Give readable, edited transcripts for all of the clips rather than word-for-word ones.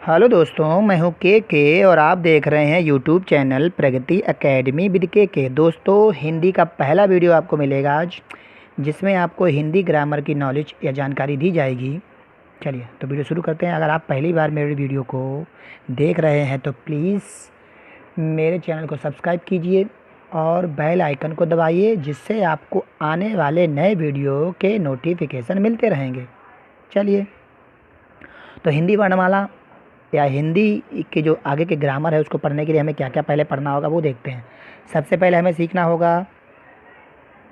Hello दोस्तों, मैं हूं के और आप देख रहे हैं YouTube channel Pragati academy with के। दोस्तों, हिंदी का पहला वीडियो आपको मिलेगा आज, जिसमें आपको हिंदी ग्रामर की नॉलेज या जानकारी दी जाएगी। चलिए तो वीडियो शुरू करते हैं। अगर आप पहली बार मेरे वीडियो को देख रहे हैं तो प्लीज़ मेरे चैनल को सब्सक्राइब कीजिए और बेल आइकन को दबाइए, जिससे आपको आने वाले नए वीडियो के नोटिफिकेशन मिलते रहेंगे। चलिए तो हिंदी वर्णमाला या हिंदी के जो आगे के ग्रामर है उसको पढ़ने के लिए हमें क्या क्या पहले पढ़ना होगा वो देखते हैं। सबसे पहले हमें सीखना होगा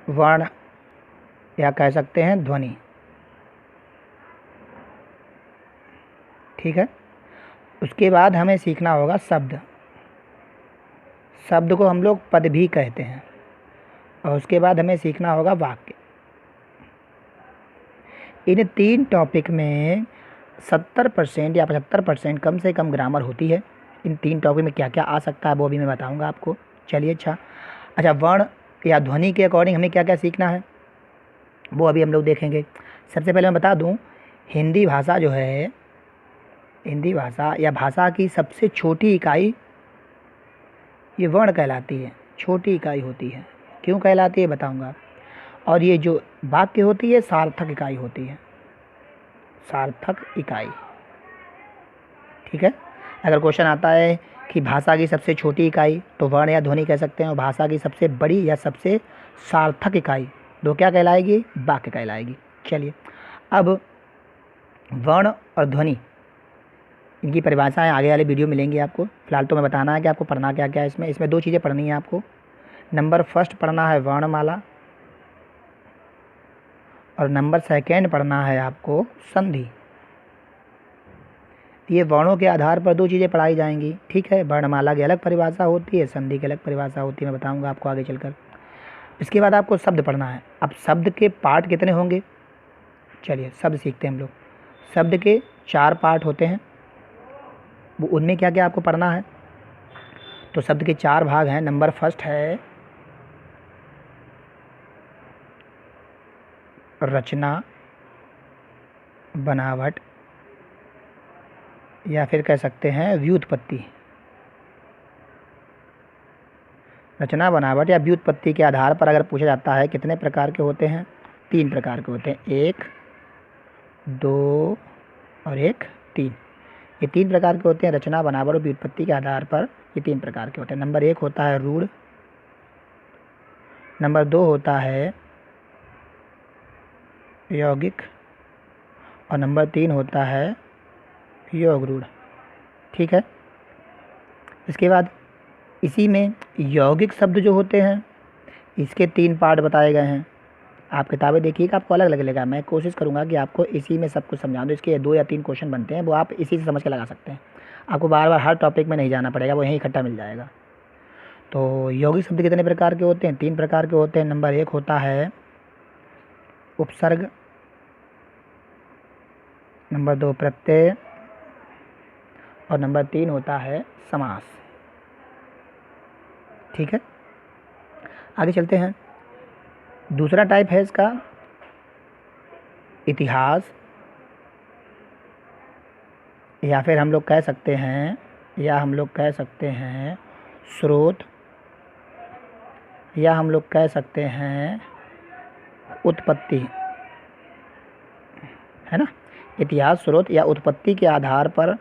वर्ण या कह सकते हैं ध्वनि। ठीक है। उसके बाद हमें सीखना होगा शब्द। शब्द को हम लोग पद भी कहते हैं। और उसके बाद हमें सीखना होगा वाक्य। इन तीन टॉपिक में 70% या 75% कम से कम ग्रामर होती है। इन तीन टॉपिक में क्या क्या आ सकता है वो भी मैं बताऊंगा आपको। चलिए अच्छा, वर्ण या ध्वनि के अकॉर्डिंग हमें क्या क्या सीखना है वो अभी हम लोग देखेंगे। सबसे पहले मैं बता दूं, हिंदी भाषा जो है, हिंदी भाषा या भाषा की सबसे छोटी इकाई ये वर्ण कहलाती है। छोटी इकाई होती है। क्यों कहलाती है बताऊँगा। और ये जो वाक्य होती है सार्थक इकाई होती है। सार्थक इकाई। ठीक है। अगर क्वेश्चन आता है कि भाषा की सबसे छोटी इकाई तो वर्ण या ध्वनि कह सकते हैं, और भाषा की सबसे बड़ी या सबसे सार्थक इकाई तो क्या कहलाएगी? वाक्य कहलाएगी। चलिए अब वर्ण और ध्वनि, इनकी परिभाषाएं आगे वाले वीडियो मिलेंगी आपको। फिलहाल तो मैं बताना है कि आपको पढ़ना क्या क्या है। इसमें दो चीज़ें पढ़नी है आपको। नंबर फर्स्ट पढ़ना है वर्णमाला, और नंबर सेकेंड पढ़ना है आपको संधि। ये वर्णों के आधार पर दो चीज़ें पढ़ाई जाएंगी। ठीक है। वर्णमाला की अलग परिभाषा होती है, संधि की अलग परिभाषा होती है, मैं बताऊंगा आपको आगे चलकर। इसके बाद आपको शब्द पढ़ना है। अब शब्द के पार्ट कितने होंगे? चलिए शब्द सीखते हैं हम लोग। शब्द के 4 पार्ट होते हैं। वो उनमें क्या क्या आपको पढ़ना है? तो शब्द के 4 भाग हैं। नंबर फर्स्ट है रचना, बनावट, या फिर कह सकते हैं व्युत्पत्ति। रचना, बनावट या व्युत्पत्ति के आधार पर अगर पूछा जाता है कितने प्रकार के होते हैं? 3 प्रकार के होते हैं। 1, 2 और 1, 3। ये 3 प्रकार के होते हैं। रचना, बनावट और व्युत्पत्ति के आधार पर ये 3 प्रकार के होते हैं। नंबर 1 होता है रूढ़, नंबर 2 होता है यौगिक, और नंबर 3 होता है योग रूढ़। ठीक है। इसके बाद इसी में यौगिक शब्द जो होते हैं इसके 3 पार्ट बताए गए हैं। आप किताबें देखिएगा, आपको अलग अलग लगेगा। मैं कोशिश करूंगा कि आपको इसी में सब कुछ समझा दूँ। इसके 2 या 3 क्वेश्चन बनते हैं, वो आप इसी से समझ के लगा सकते हैं। आपको बार बार हर टॉपिक में नहीं जाना पड़ेगा, वो यहीं इकट्ठा मिल जाएगा। तो यौगिक शब्द कितने प्रकार के होते हैं? 3 प्रकार के होते हैं। नंबर 1 होता है उपसर्ग, नंबर 2 प्रत्यय, और नंबर 3 होता है समास। ठीक है। आगे चलते हैं। दूसरा टाइप है इसका इतिहास, या फिर हम लोग कह सकते हैं स्रोत, या हम लोग कह सकते हैं उत्पत्ति। है ना। इतिहास, स्रोत या उत्पत्ति के आधार पर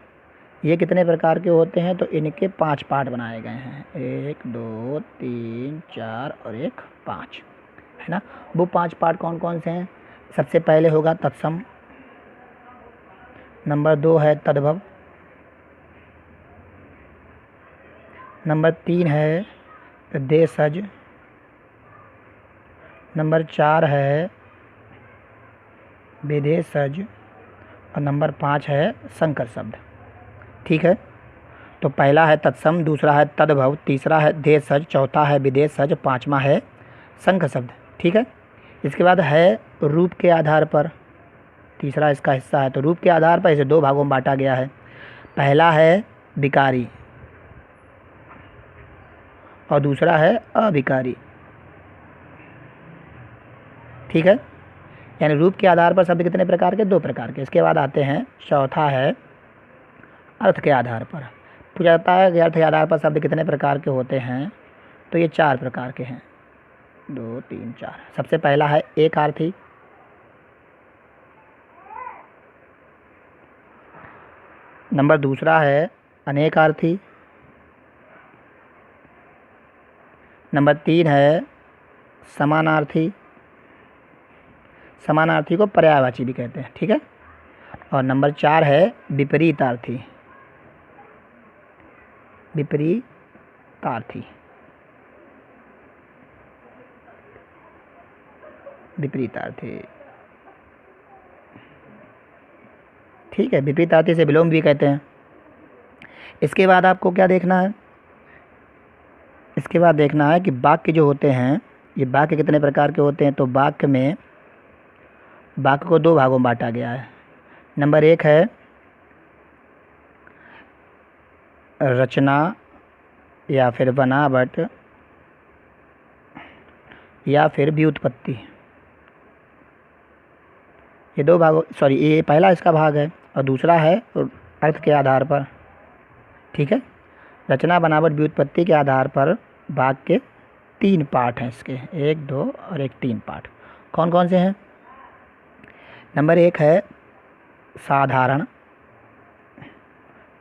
ये कितने प्रकार के होते हैं? तो इनके 5 पार्ट बनाए गए हैं। 1, 2, 3, 4 और 1, 5। है ना। वो 5 पार्ट कौन कौन से हैं? सबसे पहले होगा तत्सम, नंबर 2 है तद्भव, नंबर 3 है देशज, नंबर 4 है विदेशज, और नंबर 5 है संकर शब्द। ठीक है। तो पहला है तत्सम, दूसरा है तद्भव, तीसरा है देशज, चौथा है विदेशज, 5वां है संकर शब्द। ठीक है। इसके बाद है रूप के आधार पर, तीसरा इसका हिस्सा है। तो रूप के आधार पर इसे 2 भागों में बांटा गया है। पहला है विकारी और दूसरा है अविकारी। ठीक है। यानी रूप के आधार पर शब्द कितने प्रकार के? 2 प्रकार के। इसके बाद आते हैं चौथा है अर्थ के आधार पर पूछा जाता है कि अर्थ के आधार पर शब्द कितने प्रकार के होते हैं, तो ये 4 प्रकार के हैं, 2 3 4। सबसे पहला है एकार्थी, नंबर दूसरा है अनेकार्थी, नंबर 3 है समानार्थी, समानार्थी को पर्यायवाची भी कहते हैं, ठीक है। और नंबर 4 है विपरीतार्थी, विपरीतार्थी, विपरीतार्थी, ठीक है। विपरीतार्थी से विलोम भी कहते हैं। इसके बाद आपको क्या देखना है, इसके बाद देखना है कि वाक्य जो होते हैं, ये वाक्य कितने प्रकार के होते हैं। तो वाक्य में, वाक्य को 2 भागों में बांटा गया है। नंबर 1 है रचना या फिर बनावट या फिर व्युत्पत्ति। ये 2 भागों, सॉरी, ये पहला इसका भाग है और दूसरा है अर्थ के आधार पर, ठीक है। रचना बनावट व्युत्पत्ति के आधार पर वाक्य 3 पार्ट हैं इसके, 1 2 और 1 3 पार्ट। कौन कौन से हैं। नंबर 1 है साधारण,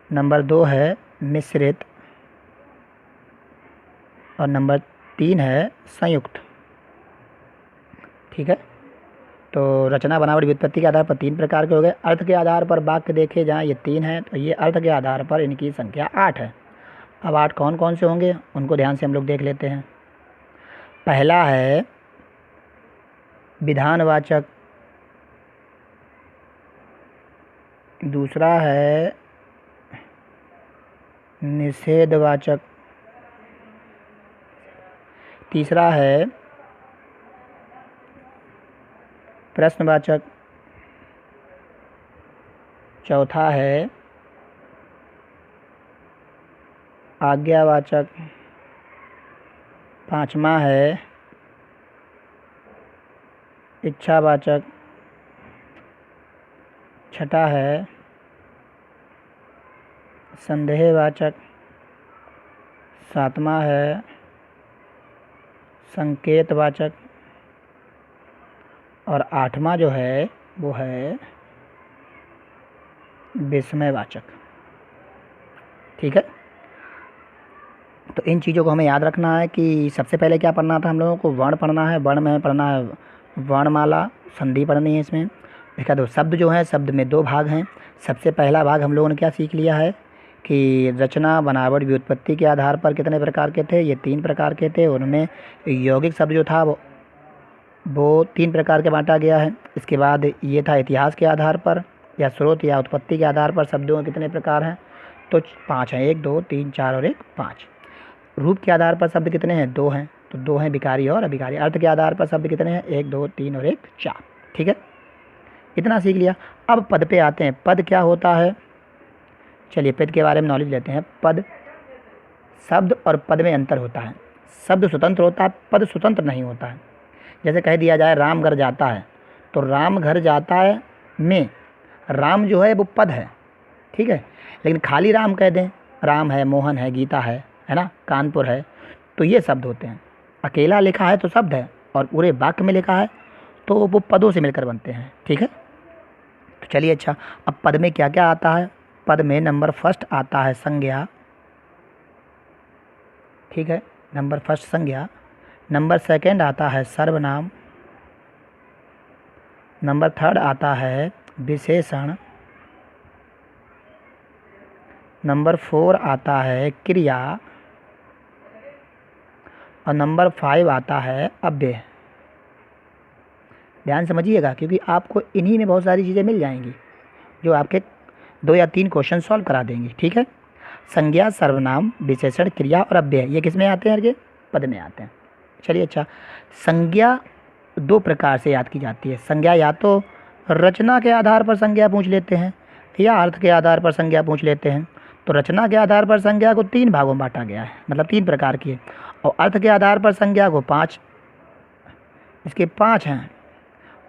नंबर 2 है मिश्रित और नंबर 3 है संयुक्त, ठीक है। तो रचना बनावट व्युत्पत्ति के आधार पर 3 प्रकार के हो गए। अर्थ के आधार पर वाक्य देखे जाएँ, ये 3 हैं, तो ये अर्थ के आधार पर इनकी संख्या 8 है। अब 8 कौन कौन से होंगे उनको ध्यान से हम लोग देख लेते हैं। पहला है विधानवाचक, दूसरा है निषेधवाचक, तीसरा है प्रश्नवाचक, चौथा है आज्ञावाचक, पांचवा है इच्छावाचक, छठा है संदेहवाचक, सातवां है संकेतवाचक और 8वां जो है वो है विस्मयवाचक, ठीक है। तो इन चीज़ों को हमें याद रखना है कि सबसे पहले क्या पढ़ना था हम लोगों को, वर्ण पढ़ना है। वर्ण में पढ़ना है वर्णमाला, संधि पढ़नी है इसमें। देखा तो शब्द जो है, शब्द में 2 भाग हैं। सबसे पहला भाग हम लोगों ने क्या सीख लिया है कि रचना बनावट व्युत्पत्ति के आधार पर कितने प्रकार के थे, ये 3 प्रकार के थे। उनमें यौगिक शब्द जो था वो 3 प्रकार के बांटा गया है। इसके बाद ये था इतिहास के आधार पर या स्रोत या उत्पत्ति के आधार पर शब्दों के कितने प्रकार हैं, तो 5 हैं, 1 2 3 4 और 1 5। रूप के आधार पर शब्द कितने हैं, 2 हैं, तो 2 हैं विकारी और अभिकारी। अर्थ के आधार पर शब्द कितने हैं, 1 2 3 और 1 4, ठीक है। इतना सीख लिया। अब पद पे आते हैं। पद क्या होता है, चलिए पद के बारे में नॉलेज लेते हैं। पद, शब्द और पद में अंतर होता है। शब्द स्वतंत्र होता है, पद स्वतंत्र नहीं होता है। जैसे कह दिया जाए राम घर जाता है, तो राम घर जाता है में राम जो है वो पद है, ठीक है। लेकिन खाली राम कह दें, राम है, मोहन है, गीता है ना, कानपुर है, तो ये शब्द होते हैं। अकेला लिखा है तो शब्द है, और पूरे वाक्य में लिखा है तो वो पदों से मिलकर बनते हैं, ठीक है। तो चलिए अच्छा, अब पद में क्या क्या आता है। पद में नंबर फर्स्ट आता है संज्ञा, ठीक है, नंबर फर्स्ट संज्ञा। नंबर सेकंड आता है सर्वनाम, नंबर थर्ड आता है विशेषण, नंबर 4 आता है क्रिया और नंबर 5 आता है अव्यय। ध्यान समझिएगा, क्योंकि आपको इन्हीं में बहुत सारी चीज़ें मिल जाएंगी जो आपके 2 या 3 क्वेश्चन सॉल्व करा देंगी, ठीक है। संज्ञा, सर्वनाम, विशेषण, क्रिया और अव्यय, ये किस में आते हैं, ये पद में आते हैं। चलिए अच्छा, संज्ञा 2 प्रकार से याद की जाती है। संज्ञा या तो रचना के आधार पर संज्ञा पूछ लेते हैं या अर्थ के आधार पर संज्ञा पूछ लेते हैं। तो रचना के आधार पर संज्ञा को 3 भागों में बांटा गया है, मतलब 3 प्रकार की है। और अर्थ के आधार पर संज्ञा को 5, इसके 5 हैं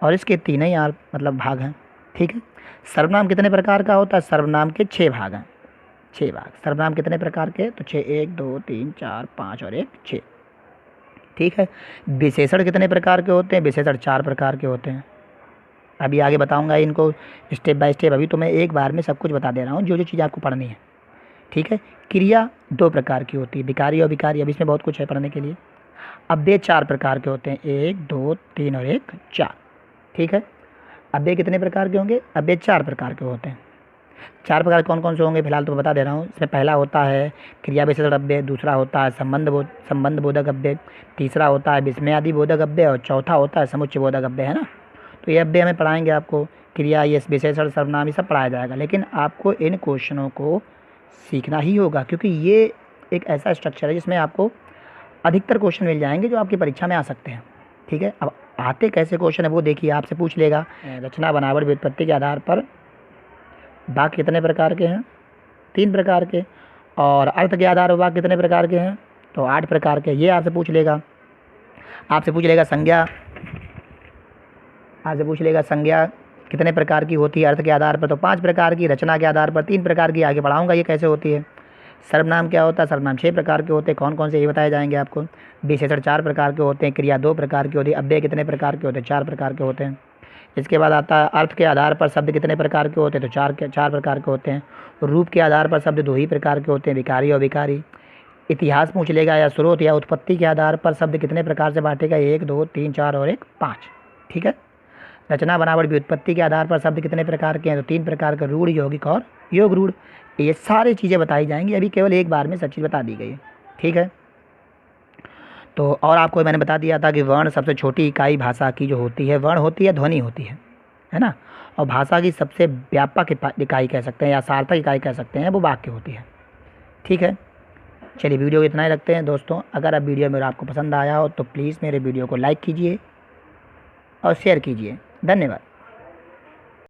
और इसके 3 ही मतलब भाग हैं, ठीक है। सर्वनाम कितने प्रकार का होता है, सर्वनाम के 6 भाग हैं, 6 भाग। सर्वनाम कितने प्रकार के? तो 6, 1 2 3 4 5 और 1 6। ठीक है। विशेषण कितने प्रकार के होते हैं? विशेषण 4 प्रकार के होते हैं। अभी आगे बताऊंगा इनको स्टेप बाय स्टेप। अभी तो मैं एक बार में सब कुछ बता दे रहा हूँ, जो जो चीज़ आपको पढ़नी है। ठीक है। क्रिया 2 प्रकार की होती है, विकारी और विकारी। अब इसमें बहुत कुछ है पढ़ने के लिए। अव्यय 4 प्रकार के होते हैं, 1 2 3 और 1 4। ठीक है। अव्यय कितने प्रकार के होंगे? अव्यय 4 प्रकार के होते हैं। 4 प्रकार कौन कौन से होंगे फिलहाल तो बता दे रहा हूँ। इसमें पहला होता है क्रिया विशेषण अव्यय, दूसरा होता है संबंध बोधक अव्यय, तीसरा होता है विस्मयादि बोधक अव्यय और चौथा होता है समुच्चय बोधक अव्यय, है ना। तो ये अव्यय हमें पढ़ाएंगे आपको, क्रिया, ये विशेषण, सर्वनाम, ये सब पढ़ाया जाएगा। लेकिन आपको इन क्वेश्चनों को सीखना ही होगा, क्योंकि ये एक ऐसा स्ट्रक्चर है जिसमें आपको अधिकतर क्वेश्चन मिल जाएंगे जो आपकी परीक्षा में आ सकते हैं। ठीक है। अब आते कैसे क्वेश्चन है वो देखिए, आपसे पूछ लेगा रचना, बनावट, व्युत्पत्ति के आधार पर वाक्य कितने प्रकार के हैं? 3 प्रकार के। और अर्थ के आधार पर वाक्य कितने प्रकार के हैं? तो 8 प्रकार के। ये आपसे पूछ लेगा। आपसे पूछ लेगा संज्ञा, आपसे पूछ लेगा संज्ञा कितने प्रकार की होती है? अर्थ के आधार पर तो 5 प्रकार की, रचना के आधार पर 3 प्रकार की। आगे पढ़ाऊंगा ये कैसे होती है। सर्वनाम क्या होता है? सर्वनाम 6 प्रकार के होते हैं। कौन कौन से ये बताए जाएंगे आपको। विशेषण 4 प्रकार के होते हैं, क्रिया 2 प्रकार की होती है, अव्यय कितने प्रकार के होते हैं? 4 प्रकार के होते हैं। इसके बाद आता है अर्थ के आधार पर शब्द कितने प्रकार के होते हैं? तो 4 प्रकार के होते हैं। रूप के आधार पर शब्द 2 ही प्रकार के होते हैं, विकारी और विकारी। इतिहास पूछ लेगा या स्रोत या उत्पत्ति के आधार पर शब्द कितने प्रकार से बांटेगा? 1 2 3 4 और 1 5। ठीक है। रचना, बनावट, व्युत्पत्ति के आधार पर शब्द कितने प्रकार के हैं? तो 3 प्रकार के, रूढ़, यौगिक और योग रूढ़। ये सारी चीज़ें बताई जाएंगी। अभी केवल एक बार में सब चीज़ बता दी गई है। ठीक है। तो और आपको मैंने बता दिया था कि वर्ण सबसे छोटी इकाई भाषा की जो होती है, वर्ण होती है, ध्वनि होती है ना। और भाषा की सबसे व्यापक इकाई कह सकते हैं या सार्थक इकाई कह सकते हैं, वो वाक्य होती है। ठीक है। चलिए वीडियो इतना ही रखते हैं दोस्तों। अगर अब वीडियो मेरा आपको पसंद आया हो तो प्लीज़ मेरे वीडियो को लाइक कीजिए और शेयर कीजिए। धन्यवाद।